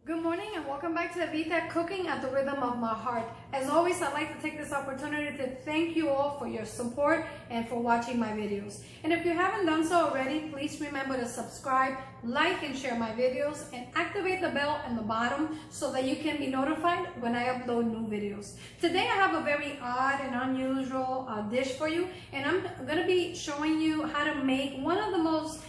Good morning and welcome back to Evita, cooking at the rhythm of my heart. As always, I'd like to take this opportunity to thank you all for your support and for watching my videos. And if you haven't done so already, please remember to subscribe, like and share my videos, and activate the bell on the bottom so that you can be notified when I upload new videos. Today I have a very odd and unusual dish for you, and I'm going to be showing you how to make one of the most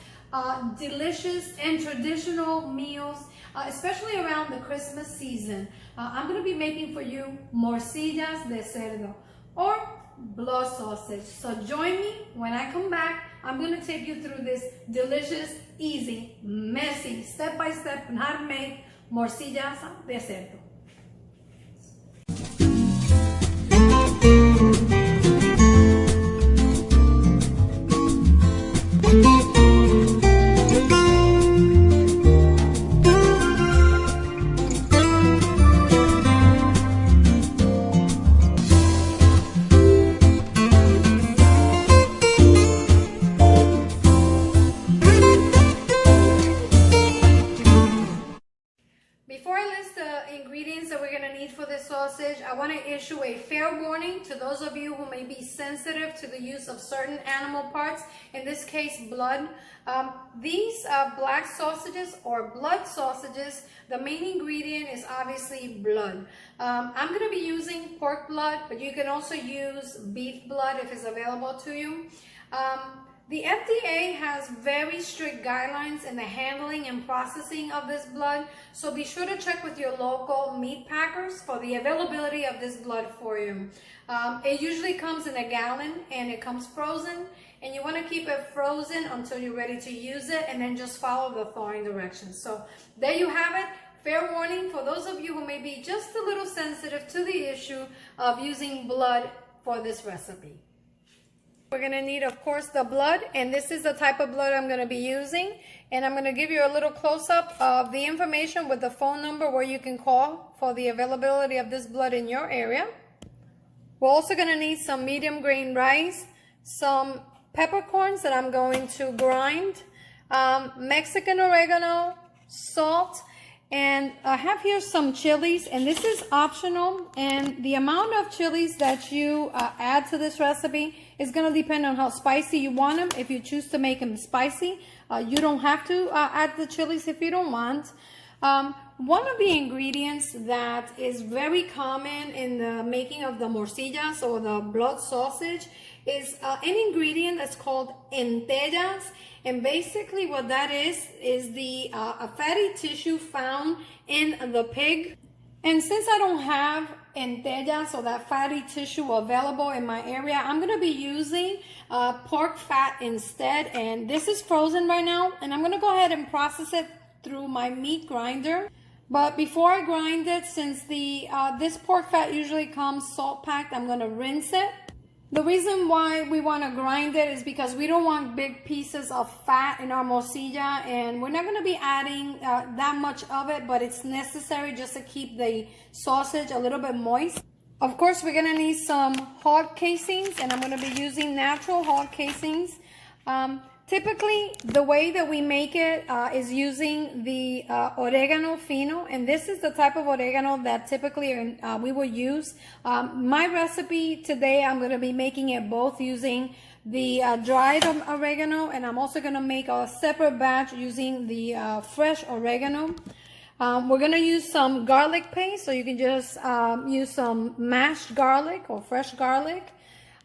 delicious and traditional meals, especially around the Christmas season. I'm going to be making for you morcillas de cerdo, or blood sausage. So join me when I come back. I'm going to take you through this delicious, easy, messy, step-by-step, how to make morcillas de cerdo. Sausage, I want to issue a fair warning to those of you who may be sensitive to the use of certain animal parts, in this case blood. These black sausages or blood sausages, the main ingredient is obviously blood. I'm going to be using pork blood, but you can also use beef blood if it's available to you. The FDA has very strict guidelines in the handling and processing of this blood, so be sure to check with your local meat packers for the availability of this blood for you. It usually comes in a gallon and it comes frozen, and you want to keep it frozen until you're ready to use it, and then just follow the thawing directions. So there you have it. Fair warning for those of you who may be just a little sensitive to the issue of using blood for this recipe. We're going to need, of course, the blood, and this is the type of blood I'm going to be using. And I'm going to give you a little close-up of the information with the phone number where you can call for the availability of this blood in your area. We're also going to need some medium grain rice, some peppercorns that I'm going to grind, Mexican oregano, salt, and I have here some chilies, and this is optional, and the amount of chilies that you add to this recipe is going to depend on how spicy you want them. If you choose to make them spicy, you don't have to add the chilies if you don't want. One of the ingredients that is very common in the making of the morcillas or the blood sausage is an ingredient that's called entellas. And basically what that is the a fatty tissue found in the pig. And since I don't have entellas, or that fatty tissue, available in my area, I'm going to be using pork fat instead. And this is frozen right now, and I'm going to go ahead and process it through my meat grinder. But before I grind it, since the this pork fat usually comes salt packed, I'm going to rinse it. The reason why we want to grind it is because we don't want big pieces of fat in our morcilla, and we're not going to be adding that much of it, but it's necessary just to keep the sausage a little bit moist. Of course, we're going to need some hog casings, and I'm going to be using natural hog casings. Typically, the way that we make it is using the oregano Fino, and this is the type of oregano that typically we will use. My recipe today, I'm going to be making it both using the dried oregano, and I'm also going to make a separate batch using the fresh oregano. We're going to use some garlic paste, so you can just use some mashed garlic or fresh garlic.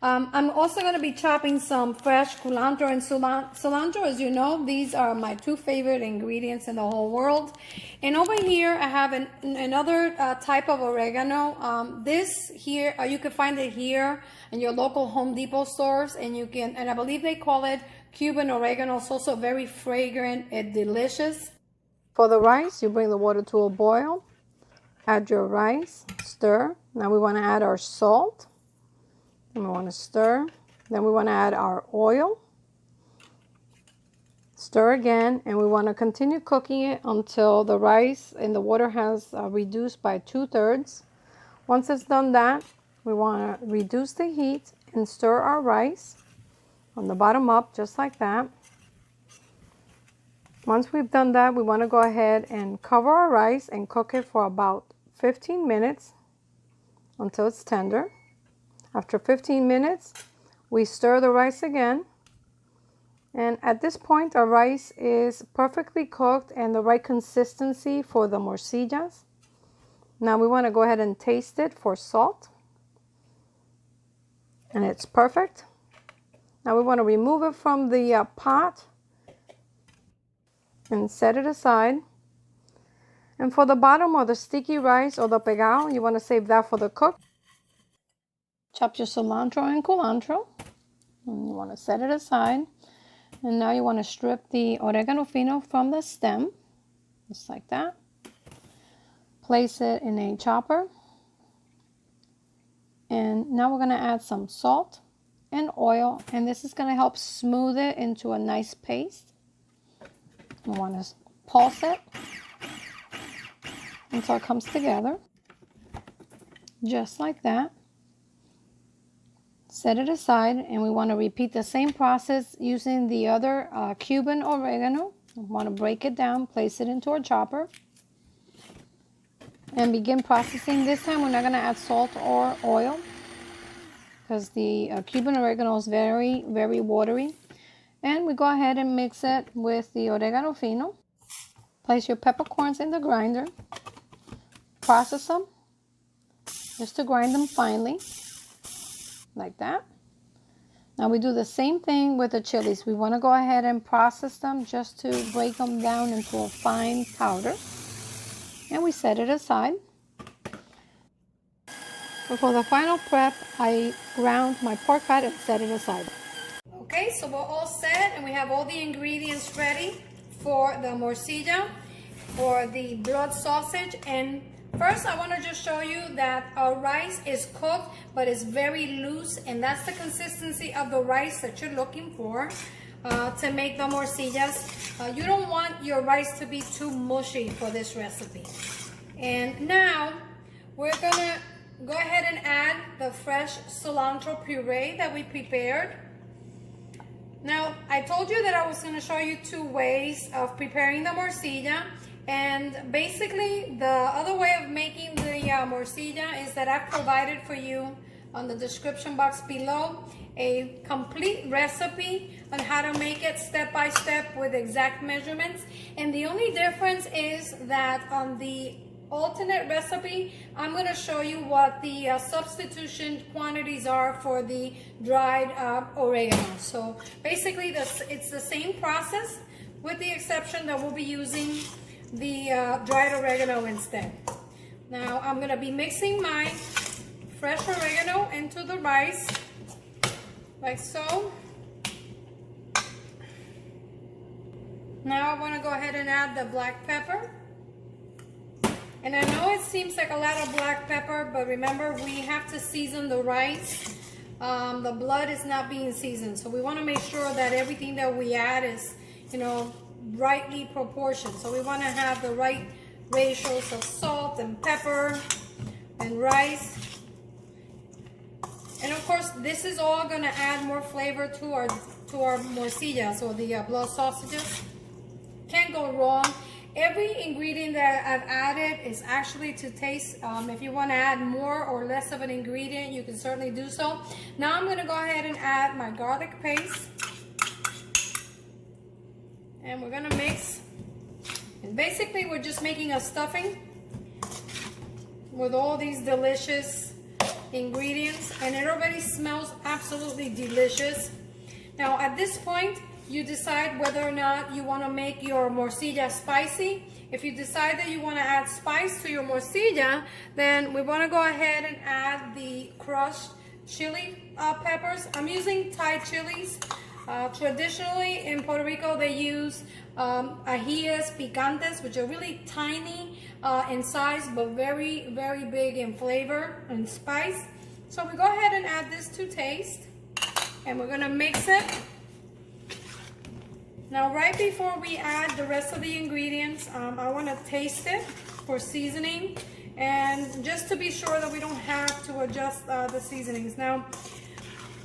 I'm also going to be chopping some fresh culantro and cilantro. As you know, these are my two favorite ingredients in the whole world. And over here, I have another type of oregano. This here, you can find it here in your local Home Depot stores, and I believe they call it Cuban oregano. It's also very fragrant and delicious. For the rice, you bring the water to a boil, add your rice, stir. Now we want to add our salt. And we want to stir. Then we want to add our oil. Stir again, and we want to continue cooking it until the rice and the water has reduced by 2/3. Once it's done that, we want to reduce the heat and stir our rice from the bottom up, just like that. Once we've done that, we want to go ahead and cover our rice and cook it for about 15 minutes until it's tender. After 15 minutes, we stir the rice again. And at this point, our rice is perfectly cooked and the right consistency for the morcillas. Now we want to go ahead and taste it for salt. And it's perfect. Now we want to remove it from the pot and set it aside. And for the bottom or the sticky rice or the pegao, you want to save that for the cook. Chop your cilantro and culantro. And you want to set it aside. And now you want to strip the oregano fino from the stem, just like that. Place it in a chopper. And now we're going to add some salt and oil, and this is going to help smooth it into a nice paste. You want to pulse it until it comes together, just like that. Set it aside, and we want to repeat the same process using the other Cuban oregano. We want to break it down, place it into our chopper, and begin processing. This time we're not going to add salt or oil because the Cuban oregano is very, very watery. And we go ahead and mix it with the oregano fino. Place your peppercorns in the grinder. Process them just to grind them finely, like that. Now we do the same thing with the chilies. We want to go ahead and process them just to break them down into a fine powder. And we set it aside. For the final prep, I ground my pork fat and set it aside. Okay, so we're all set and we have all the ingredients ready for the morcilla or the blood sausage. And first, I want to just show you that our rice is cooked, but it's very loose, and that's the consistency of the rice that you're looking for to make the morcillas. You don't want your rice to be too mushy for this recipe. And now we're gonna go ahead and add the fresh cilantro puree that we prepared. Now, I told you that I was gonna show you two ways of preparing the morcilla. And basically, the other way of making the morcilla is that I've provided for you on the description box below a complete recipe on how to make it step by step with exact measurements. And the only difference is that on the alternate recipe, I'm going to show you what the substitution quantities are for the dried oregano. So basically, it's the same process with the exception that we'll be using the dried oregano instead. Now I'm going to be mixing my fresh oregano into the rice, like so. Now I want to go ahead and add the black pepper. And I know it seems like a lot of black pepper, but remember, we have to season the rice. The blood is not being seasoned, so we want to make sure that everything that we add is, you know, rightly proportioned. So we want to have the right ratios of salt and pepper and rice. And of course, this is all going to add more flavor to our morcillas or the blood sausages. Can't go wrong. Every ingredient that I've added is actually to taste. If you want to add more or less of an ingredient, you can certainly do so. Now I'm going to go ahead and add my garlic paste. And we're going to mix. And basically, we're just making a stuffing with all these delicious ingredients. And it already smells absolutely delicious. Now, at this point, you decide whether or not you want to make your morcilla spicy. If you decide that you want to add spice to your morcilla, then we want to go ahead and add the crushed chili peppers. I'm using Thai chilies. Traditionally in Puerto Rico, they use ajíes picantes, which are really tiny in size, but very, very big in flavor and spice. So we go ahead and add this to taste, and we're going to mix it. Now, right before we add the rest of the ingredients, I want to taste it for seasoning, and just to be sure that we don't have to adjust the seasonings. Now,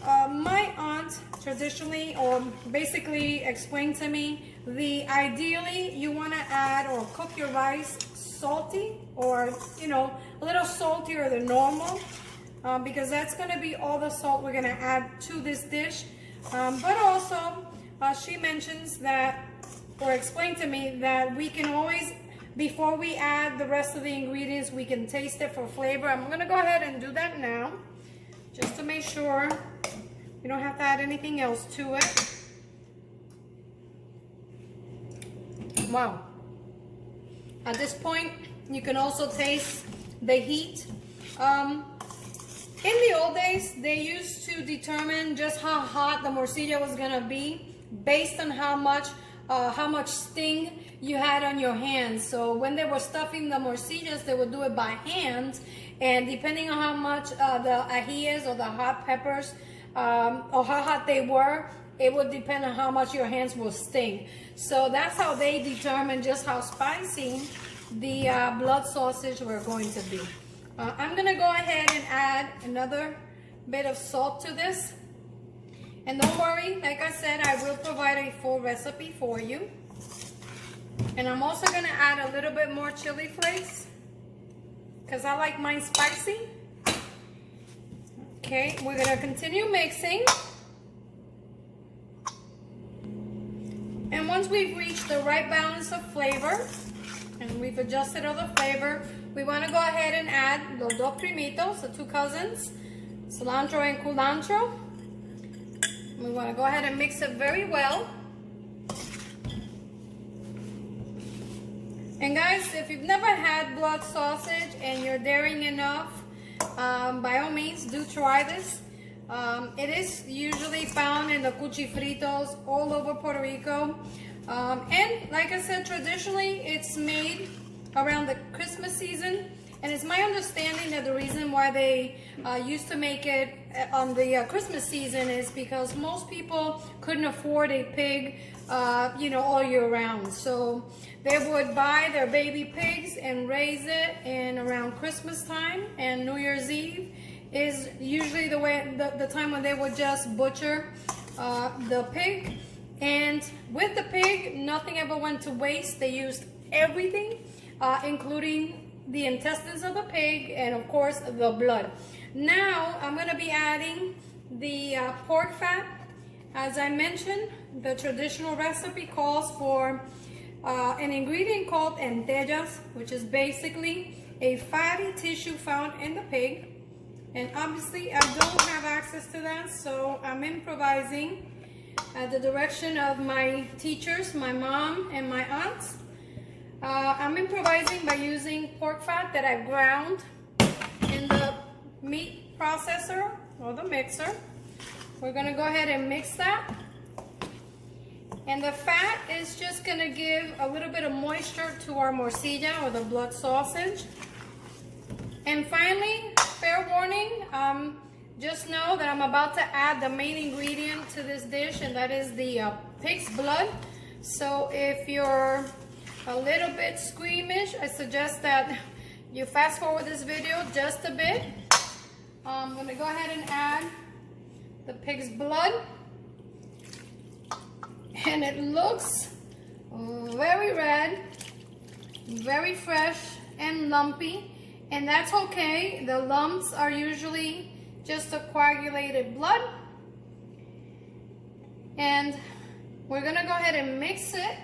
my aunt traditionally, or basically explained to me Ideally you want to add or cook your rice salty, or you know, a little saltier than normal, because that's going to be all the salt we're going to add to this dish. But also she mentions that, or explained to me that we can always, before we add the rest of the ingredients, we can taste it for flavor. I'm going to go ahead and do that now, just to make sure we don't have to add anything else to it. Wow. At this point, you can also taste the heat. In the old days, they used to determine just how hot the morcilla was gonna be based on how much sting you had on your hands. So when they were stuffing the morcillas, they would do it by hand, and depending on how much the ajíes or the hot peppers or how hot they were, it would depend on how much your hands will sting. So that's how they determine just how spicy the blood sausage were going to be. I'm gonna go ahead and add another bit of salt to this. And don't worry, like I said, I will provide a full recipe for you. And I'm also gonna add a little bit more chili flakes, because I like mine spicy. Okay, we're gonna continue mixing. And once we've reached the right balance of flavor, and we've adjusted all the flavor, we want to go ahead and add los dos primitos, the two cousins, cilantro and culantro. We want to go ahead and mix it very well. And guys, if you've never had blood sausage and you're daring enough, by all means, do try this. It is usually found in the cuchifritos all over Puerto Rico. And like I said, traditionally it's made around the Christmas season. And it's my understanding that the reason why they used to make it on the Christmas season is because most people couldn't afford a pig, you know, all year round. So they would buy their baby pigs and raise it in around Christmas time, and New Year's Eve is usually the time when they would just butcher the pig. And with the pig, nothing ever went to waste. They used everything, including the intestines of the pig and of course the blood. Now I'm going to be adding the pork fat. As I mentioned, the traditional recipe calls for an ingredient called entellas, which is basically a fatty tissue found in the pig. And obviously I don't have access to that, so I'm improvising at the direction of my teachers, my mom and my aunts. I'm improvising by using pork fat that I ground in the meat processor or the mixer. We're gonna go ahead and mix that. And the fat is just gonna give a little bit of moisture to our morcilla or the blood sausage. And finally, fair warning, just know that I'm about to add the main ingredient to this dish, and that is the pig's blood. So if you're a little bit squeamish, I suggest that you fast forward this video just a bit. I'm gonna go ahead and add the pig's blood. And it looks very red, very fresh and lumpy. And that's okay. The lumps are usually just a coagulated blood. And we're gonna go ahead and mix it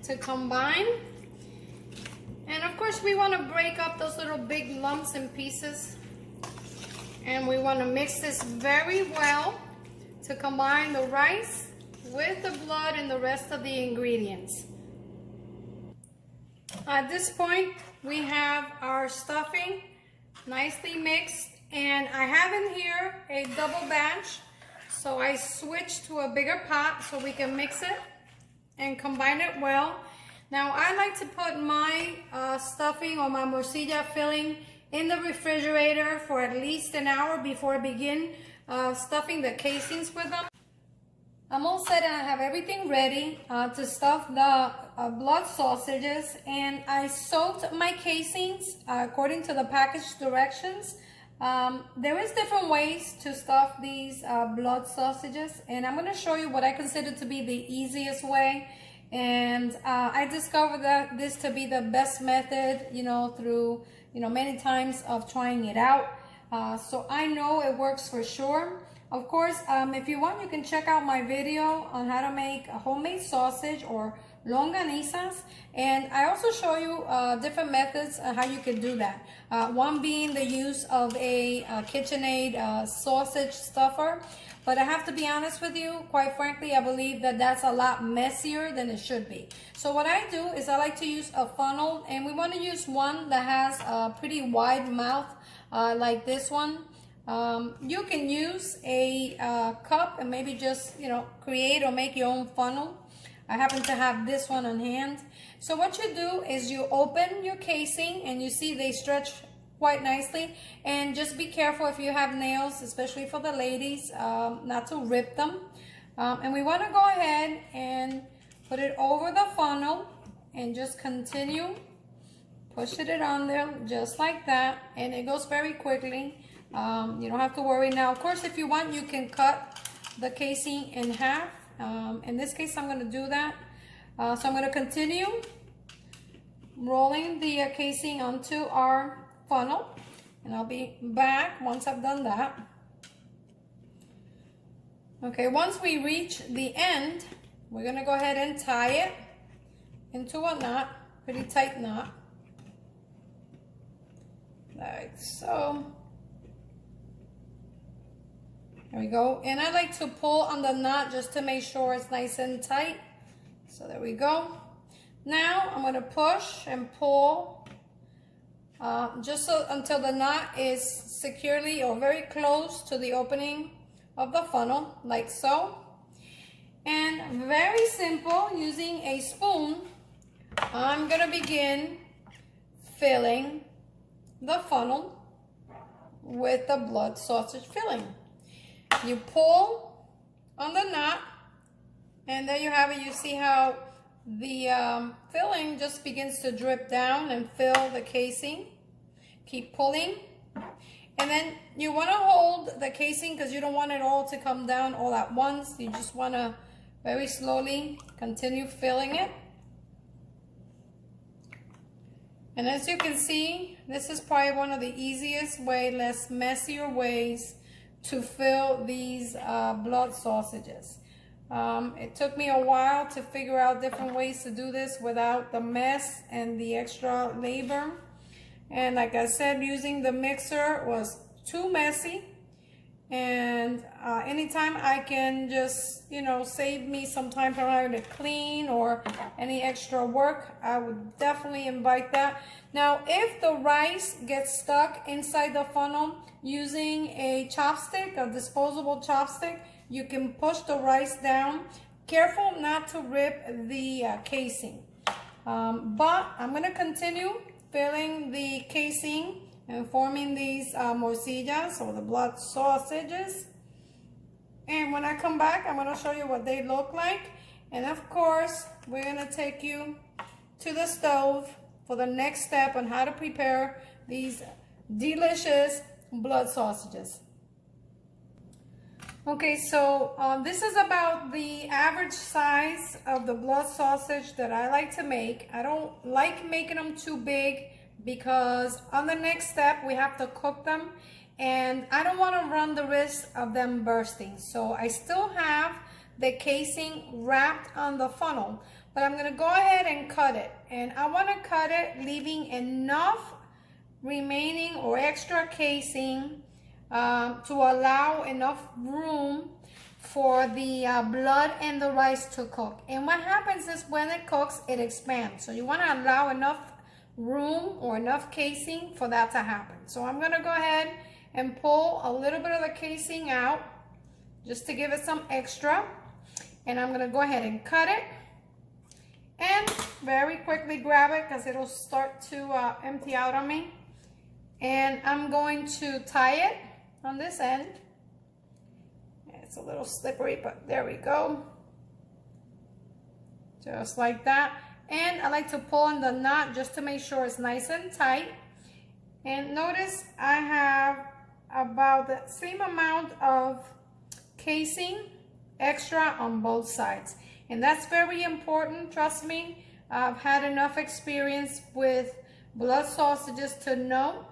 to combine. And of course we want to break up those little big lumps and pieces. And we want to mix this very well to combine the rice with the blood and the rest of the ingredients. At this point, we have our stuffing nicely mixed, and I have in here a double batch, so I switched to a bigger pot so we can mix it and combine it well. Now I like to put my stuffing or my morcilla filling in the refrigerator for at least an hour before I begin stuffing the casings with them. I'm all set and I have everything ready to stuff the blood sausages, and I soaked my casings according to the package directions. There is different ways to stuff these blood sausages, and I'm going to show you what I consider to be the easiest way. And I discovered that this to be the best method, you know, through, you know, many times of trying it out. So I know it works for sure. Of course, if you want, you can check out my video on how to make a homemade sausage or longanizas, and I also show you different methods on how you can do that. One being the use of a KitchenAid sausage stuffer, but I have to be honest with you, quite frankly, I believe that that's a lot messier than it should be. So what I do is I like to use a funnel, and we want to use one that has a pretty wide mouth like this one. You can use a cup and maybe just, you know, create or make your own funnel. I happen to have this one on hand. So what you do is you open your casing, and you see they stretch quite nicely. And just be careful if you have nails, especially for the ladies, not to rip them. And we want to go ahead and put it over the funnel and just continue pushing it on there just like that, and it goes very quickly. You don't have to worry. Now, of course, if you want, you can cut the casing in half. In this case, I'm going to do that. So I'm going to continue rolling the casing onto our funnel, and I'll be back once I've done that. Okay, once we reach the end, we're going to go ahead and tie it into a knot, pretty tight knot, like so. There we go. And I like to pull on the knot just to make sure it's nice and tight. So there we go. Now I'm going to push and pull just so until the knot is securely or very close to the opening of the funnel, like so. And very simple, using a spoon, I'm going to begin filling the funnel with the blood sausage filling. You pull on the knot, and there you have it. You see how the filling just begins to drip down and fill the casing. Keep pulling, and then you want to hold the casing because you don't want it all to come down all at once. You just want to very slowly continue filling it. And as you can see, this is probably one of the easiest way, less messier ways to fill these blood sausages. It took me a while to figure out different ways to do this without the mess and the extra labor. And like I said, using the mixer was too messy. And anytime I can just, you know, save me some time from having to clean or any extra work, I would definitely invite that. Now, if the rice gets stuck inside the funnel, using a chopstick, a disposable chopstick, you can push the rice down. Careful not to rip the casing. But I'm going to continue filling the casing and forming these morcillas, or the blood sausages. And when I come back, I'm going to show you what they look like. And of course, we're going to take you to the stove for the next step on how to prepare these delicious blood sausages. Okay, so this is about the average size of the blood sausage that I like to make. I don't like making them too big, because on the next step we have to cook them, and I don't want to run the risk of them bursting. So I still have the casing wrapped on the funnel, but I'm going to go ahead and cut it. And I want to cut it leaving enough remaining or extra casing to allow enough room for the blood and the rice to cook. And what happens is when it cooks, it expands. So you want to allow enough room or enough casing for that to happen. So I'm going to go ahead and pull a little bit of the casing out just to give it some extra. And I'm going to go ahead and cut it and very quickly grab it because it'll start to empty out on me. And I'm going to tie it on this end. It's a little slippery, but there we go. Just like that. And I like to pull on the knot just to make sure it's nice and tight. And notice I have about the same amount of casing extra on both sides. And that's very important, trust me. I've had enough experience with blood sausages to know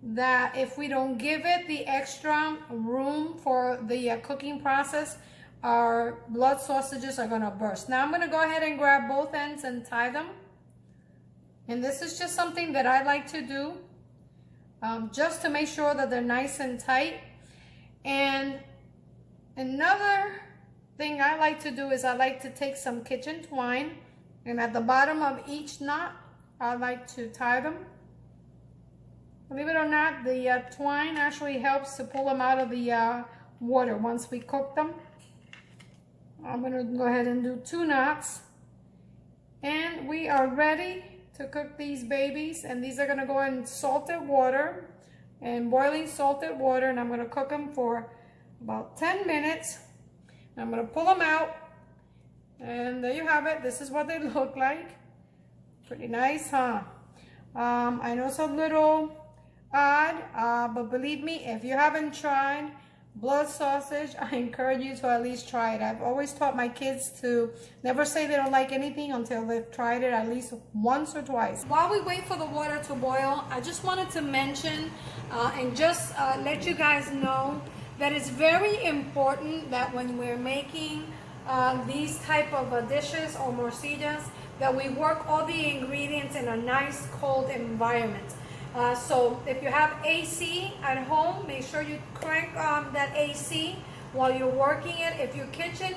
that if we don't give it the extra room for the cooking process, our blood sausages are gonna burst. Now I'm gonna go ahead and grab both ends and tie them. And this is just something that I like to do, just to make sure that they're nice and tight. And another thing I like to do is I like to take some kitchen twine, and at the bottom of each knot, I like to tie them. Believe it or not, the twine actually helps to pull them out of the water once we cook them. I'm gonna go ahead and do 2 knots. And we are ready to cook these babies. And these are gonna go in salted water, and boiling salted water, and I'm gonna cook them for about 10 minutes. I'm gonna pull them out, and there you have it. This is what they look like. Pretty nice, huh? I know it's a little odd, but believe me, if you haven't tried blood sausage, I encourage you to at least try it. I've always taught my kids to never say they don't like anything until they've tried it at least once or twice. While we wait for the water to boil, I just wanted to mention and just let you guys know that it's very important that when we're making these type of dishes or morcillas, that we work all the ingredients in a nice cold environment. So if you have AC at home, make sure you crank that AC while you're working it. If your kitchen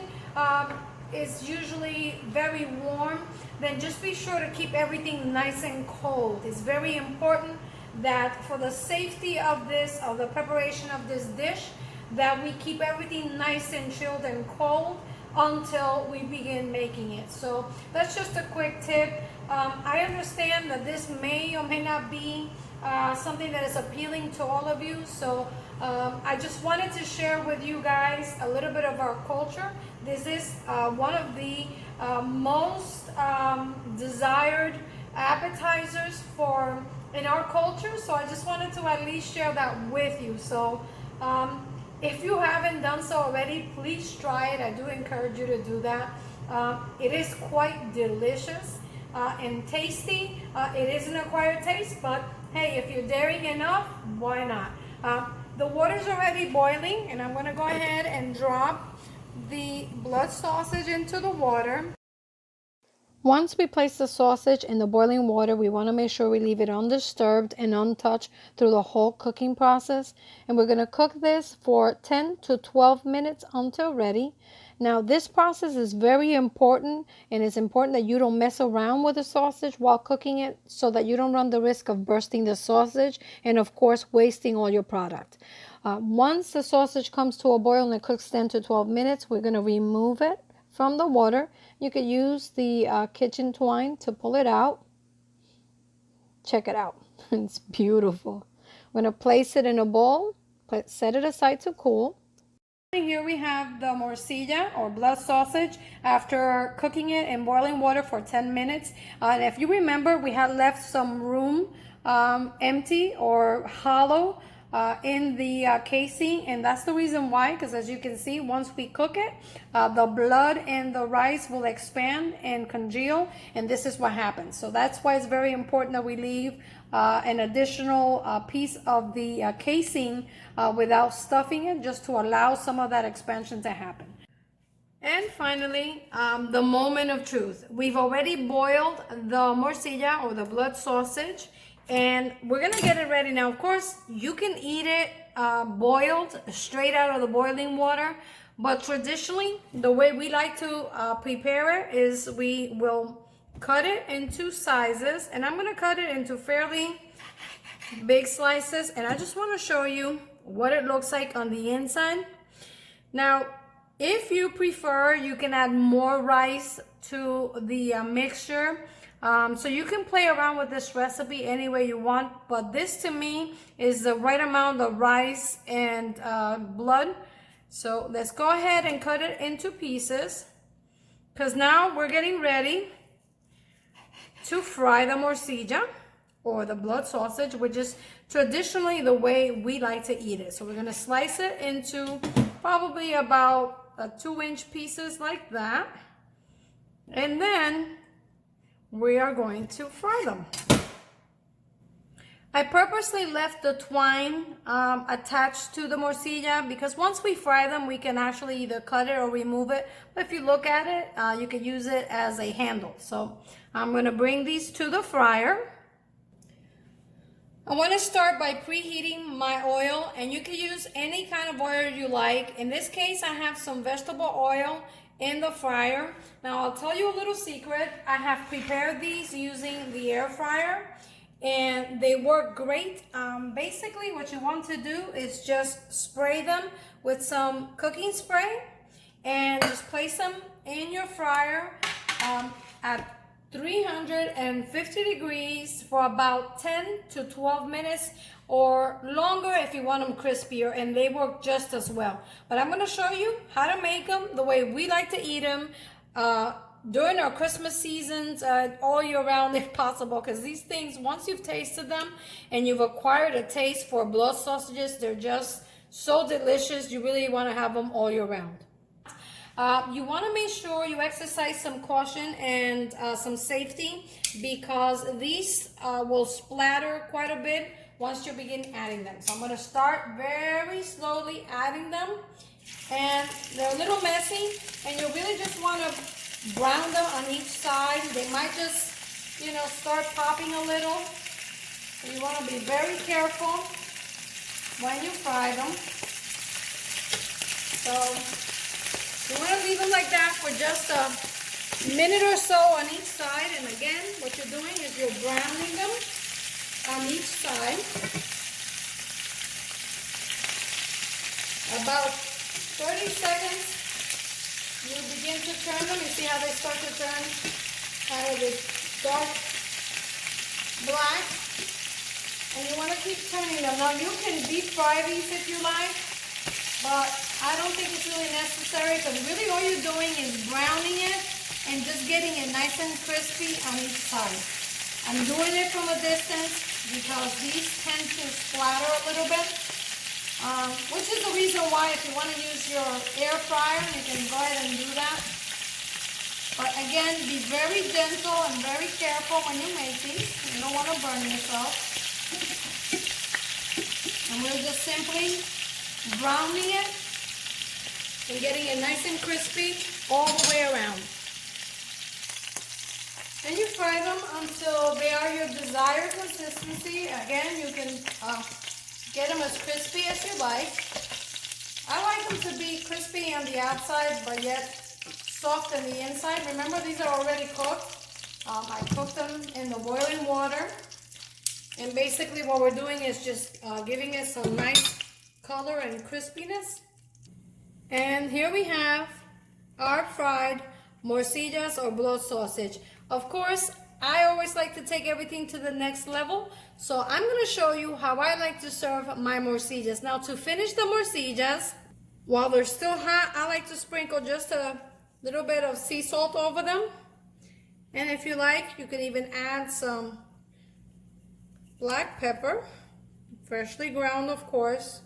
is usually very warm, then just be sure to keep everything nice and cold. It's very important that for the safety of the preparation of this dish, that we keep everything nice and chilled and cold until we begin making it. So that's just a quick tip. I understand that this may or may not be something that is appealing to all of you, so I just wanted to share with you guys a little bit of our culture. This is one of the most desired appetizers in our culture, so I just wanted to at least share that with you. So if you haven't done so already, please try it. I do encourage you to do that. It is quite delicious and tasty. It is an acquired taste, but hey, if you're daring enough, why not? The water's already boiling, and I'm going to go ahead and drop the blood sausage into the water. Once we place the sausage in the boiling water, we want to make sure we leave it undisturbed and untouched through the whole cooking process. And we're going to cook this for 10 to 12 minutes until ready. Now, this process is very important, and it's important that you don't mess around with the sausage while cooking it so that you don't run the risk of bursting the sausage and, of course, wasting all your product. Once the sausage comes to a boil and it cooks 10 to 12 minutes, we're going to remove it from the water. You could use the kitchen twine to pull it out. Check it out. It's beautiful. I'm going to place it in a bowl, set it aside to cool. Here we have the morcilla or blood sausage after cooking it in boiling water for 10 minutes. And if you remember, we had left some room empty or hollow in the casing, and that's the reason why, because as you can see, once we cook it, the blood and the rice will expand and congeal, and this is what happens. So that's why it's very important that we leave an additional piece of the casing without stuffing it, just to allow some of that expansion to happen. And finally, the moment of truth. We've already boiled the morcilla or the blood sausage, and we're gonna get it ready. Now, of course, you can eat it boiled straight out of the boiling water, but traditionally, the way we like to prepare it is we will cut it into sizes, and I'm gonna cut it into fairly big slices, and I just wanna show you what it looks like on the inside. Now, if you prefer, you can add more rice to the mixture. So you can play around with this recipe any way you want, but this to me is the right amount of rice and blood. So let's go ahead and cut it into pieces, because now we're getting ready to fry the morcilla or the blood sausage, which is traditionally the way we like to eat it. So we're gonna slice it into probably about 2-inch pieces like that. And then we are going to fry them. I purposely left the twine attached to the morcilla because once we fry them, we can actually either cut it or remove it. But if you look at it, you can use it as a handle. So I'm going to bring these to the fryer. I want to start by preheating my oil, and you can use any kind of oil you like. In this case, I have some vegetable oil in the fryer. Now I'll tell you a little secret. I have prepared these using the air fryer, and they work great. Basically what you want to do is just spray them with some cooking spray and just place them in your fryer at 350 degrees for about 10 to 12 minutes or longer if you want them crispier, and they work just as well. But I'm going to show you how to make them the way we like to eat them during our Christmas seasons, all year round if possible, because these things, once you've tasted them and you've acquired a taste for blood sausages, they're just so delicious. You really want to have them all year round. You want to make sure you exercise some caution and some safety, because these will splatter quite a bit once you begin adding them. So I'm going to start very slowly adding them, and they're a little messy, and you really just want to brown them on each side. They might just, you know, start popping a little. So you want to be very careful when you fry them. So you want to leave them like that for just a minute or so on each side. And again, what you're doing is you're browning them on each side. About 30 seconds, you begin to turn them. You see how they start to turn kind of this dark black. And you want to keep turning them. Now you can deep fry these if you like, but I don't think it's really necessary, because really all you're doing is browning it and just getting it nice and crispy on each side. I'm doing it from a distance because these tend to splatter a little bit, which is the reason why if you want to use your air fryer, you can go ahead and do that. But again, be very gentle and very careful when you make these. You don't want to burn yourself. And we're just simply browning it and getting it nice and crispy all the way around. And you fry them until they are your desired consistency. Again, you can get them as crispy as you like. I like them to be crispy on the outside, but yet soft on the inside. Remember, these are already cooked. I cooked them in the boiling water. And basically what we're doing is just giving it some nice color and crispiness. And here we have our fried morcillas or blood sausage. Of course, I always like to take everything to the next level. So I'm going to show you how I like to serve my morcillas. Now, to finish the morcillas, while they're still hot, I like to sprinkle just a little bit of sea salt over them. And if you like, you can even add some black pepper, freshly ground, of course.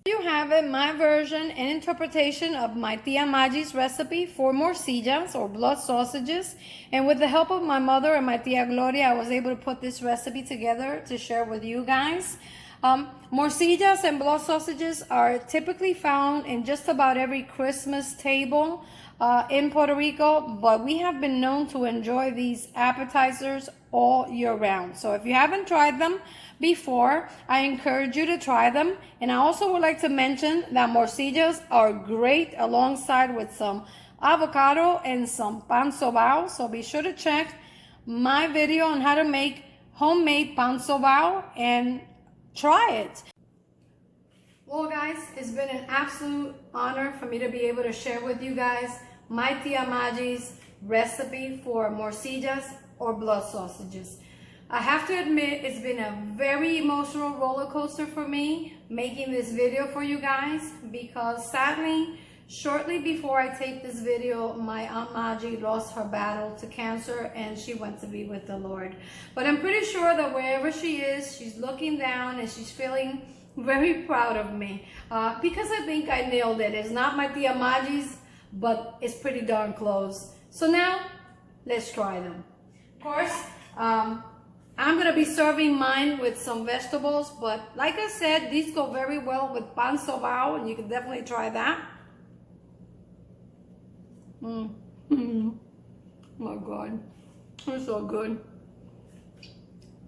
You have it, my version and interpretation of my Tia Magi's recipe for morcillas or blood sausages. And with the help of my mother and my Tia Gloria, I was able to put this recipe together to share with you guys. Morcillas and blood sausages are typically found in just about every Christmas table in Puerto Rico, but we have been known to enjoy these appetizers all year round. So if you haven't tried them before, I encourage you to try them. And I also would like to mention that morcillas are great alongside with some avocado and some pan sobao. So be sure to check my video on how to make homemade pan sobao and try it. Well guys, it's been an absolute honor for me to be able to share with you guys my Tia Magi's recipe for morcillas or blood sausages. I have to admit, it's been a very emotional roller coaster for me making this video for you guys, because sadly, shortly before I take this video, my Aunt Maji lost her battle to cancer and she went to be with the Lord. But I'm pretty sure that wherever she is, she's looking down and she's feeling very proud of me because I think I nailed it. It's not my Tia Maji's, but it's pretty darn close. So now, let's try them. Of course, I'm gonna be serving mine with some vegetables, but like I said, these go very well with pan sobao, and you can definitely try that. Oh my God, it's so good.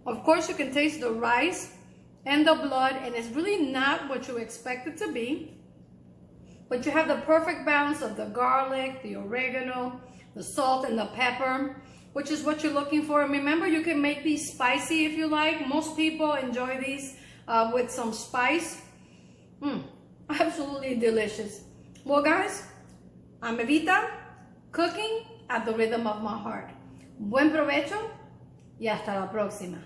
Of course, you can taste the rice and the blood, and it's really not what you expect it to be. But you have the perfect balance of the garlic, the oregano, the salt, and the pepper, which is what you're looking for. And remember, you can make these spicy if you like. Most people enjoy these with some spice. Absolutely delicious. Well, guys, I'm Evita, cooking at the rhythm of my heart. Buen provecho y hasta la próxima.